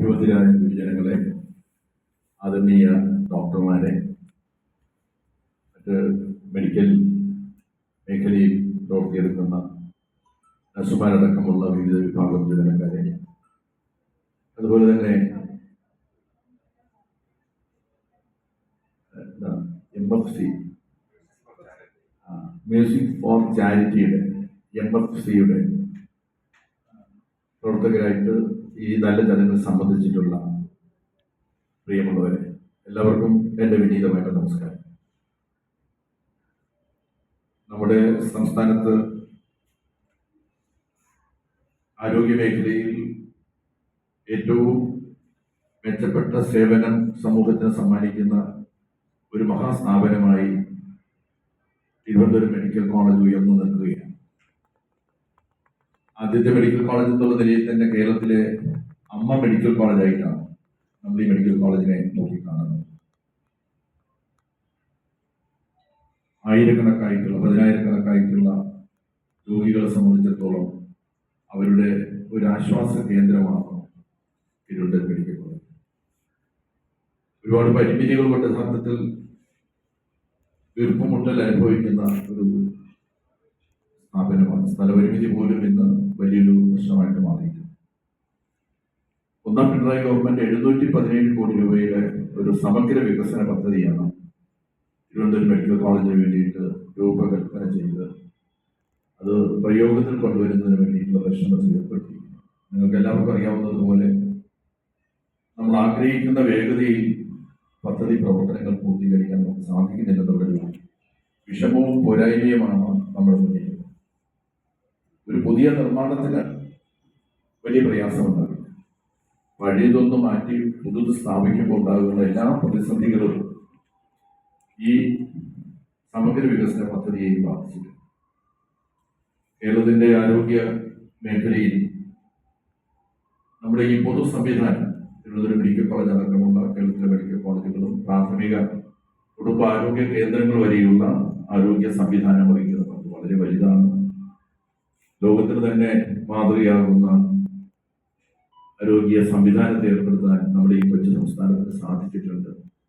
അഭിവന്ദരായ ഗുരുജനങ്ങളെ, ആദരണീയ ഡോക്ടർമാരെ, മറ്റ് മെഡിക്കൽ മേഖലയിൽ പ്രവർത്തിയെടുക്കുന്ന നഴ്സുമാരടക്കമുള്ള വിവിധ വിഭാഗം ജീവനക്കാരെ, അതുപോലെ തന്നെ MFC മ്യൂസിക് ഫോർ ചാരിറ്റിയുടെ MFCയുടെ പ്രവർത്തകരായിട്ട് ഈ നല്ല ചടങ്ങിൽ സംബന്ധിച്ചിട്ടുള്ള പ്രിയമുള്ളവരെ, എല്ലാവർക്കും എൻ്റെ വിനീതമായിട്ട് നമസ്കാരം. നമ്മുടെ സംസ്ഥാനത്ത് ആരോഗ്യ മേഖലയിൽ ഏറ്റവും മെച്ചപ്പെട്ട സേവനം സമൂഹത്തിന് സമ്മാനിക്കുന്ന ഒരു മഹാസ്ഥാപനമായി തിരുവനന്തപുരം മെഡിക്കൽ കോളേജ് ഉയർന്നു നിൽക്കുകയാണ്. ആദ്യത്തെ മെഡിക്കൽ കോളേജ് എന്നുള്ള നിലയിൽ തന്നെ കേരളത്തിലെ അമ്മ മെഡിക്കൽ കോളേജായിട്ടാണ് നമ്മൾ ഈ മെഡിക്കൽ കോളേജിനെ നോക്കിക്കാണുന്നത്. പതിനായിരക്കണക്കായിട്ടുള്ള രോഗികളെ സംബന്ധിച്ചിടത്തോളം അവരുടെ ഒരു ആശ്വാസ കേന്ദ്രമാണ് തിരുവനന്തപുരം മെഡിക്കൽ കോളേജ്. ഒരുപാട് പരിമിതികൾ കൊണ്ട് യഥാർത്ഥത്തിൽ വീർപ്പുമുട്ടൽ അനുഭവിക്കുന്ന ഒരു സ്ഥാപനമാണ്. സ്ഥലപരിമിതി പോലും ഇന്ന് വലിയൊരു പ്രശ്നമായിട്ട് മാറിയിട്ടുണ്ട്. ഒന്നാം പിണറായി ഗവൺമെന്റ് 717 കോടി രൂപയുടെ ഒരു സമഗ്ര വികസന പദ്ധതിയാണ് തിരുവനന്തപുരം മെഡിക്കൽ കോളേജിന് വേണ്ടിയിട്ട് രൂപകൽപ്പന ചെയ്ത് അത് പ്രയോഗത്തിൽ കൊണ്ടുവരുന്നതിന് വേണ്ടിയിട്ടുള്ള പരിശ്രമത്തിൽ ഏർപ്പെടുത്തിയിരിക്കുന്നു. നിങ്ങൾക്ക് എല്ലാവർക്കും അറിയാവുന്നതുപോലെ നമ്മൾ ആഗ്രഹിക്കുന്ന വേഗതയിൽ പദ്ധതി പ്രവർത്തനങ്ങൾ പൂർത്തീകരിക്കാൻ നമുക്ക് സാധിക്കുന്നില്ലെന്നുള്ള വിഷമവും പോരായ്മയുമാണ് നമ്മുടെ മുന്നിൽ. ഒരു പുതിയ നിർമ്മാണത്തിന് വലിയ പ്രയാസമുണ്ടാകും. പഴയതൊന്നും മാറ്റി പുതുത് സ്ഥാപിക്കുമ്പോൾ ഉണ്ടാകുന്ന എല്ലാ പ്രതിസന്ധികളും ഈ സമഗ്ര വികസന പദ്ധതിയെയും ബാധിച്ചിട്ടുണ്ട്. കേരളത്തിന്റെ ആരോഗ്യ മേഖലയിൽ നമ്മുടെ ഈ പൊതു സംവിധാനം, തിരുവനന്തപുരം മെഡിക്കൽ കോളേജ് അടക്കമുള്ള കേരളത്തിലെ മെഡിക്കൽ കോളേജുകളും പ്രാഥമിക കുടുംബാരോഗ്യ കേന്ദ്രങ്ങൾ വരെയുള്ള ആരോഗ്യ സംവിധാനം വഹിക്കുന്ന പങ്ക് വളരെ വലുതാണ്. ലോകത്തിന് തന്നെ മാതൃകയാകുന്ന ആരോഗ്യ സംവിധാനത്തെ ഏർപ്പെടുത്താൻ നമ്മുടെ ഈ കൊച്ചു സംസ്ഥാനത്തിന് സാധിച്ചിട്ടുണ്ട്.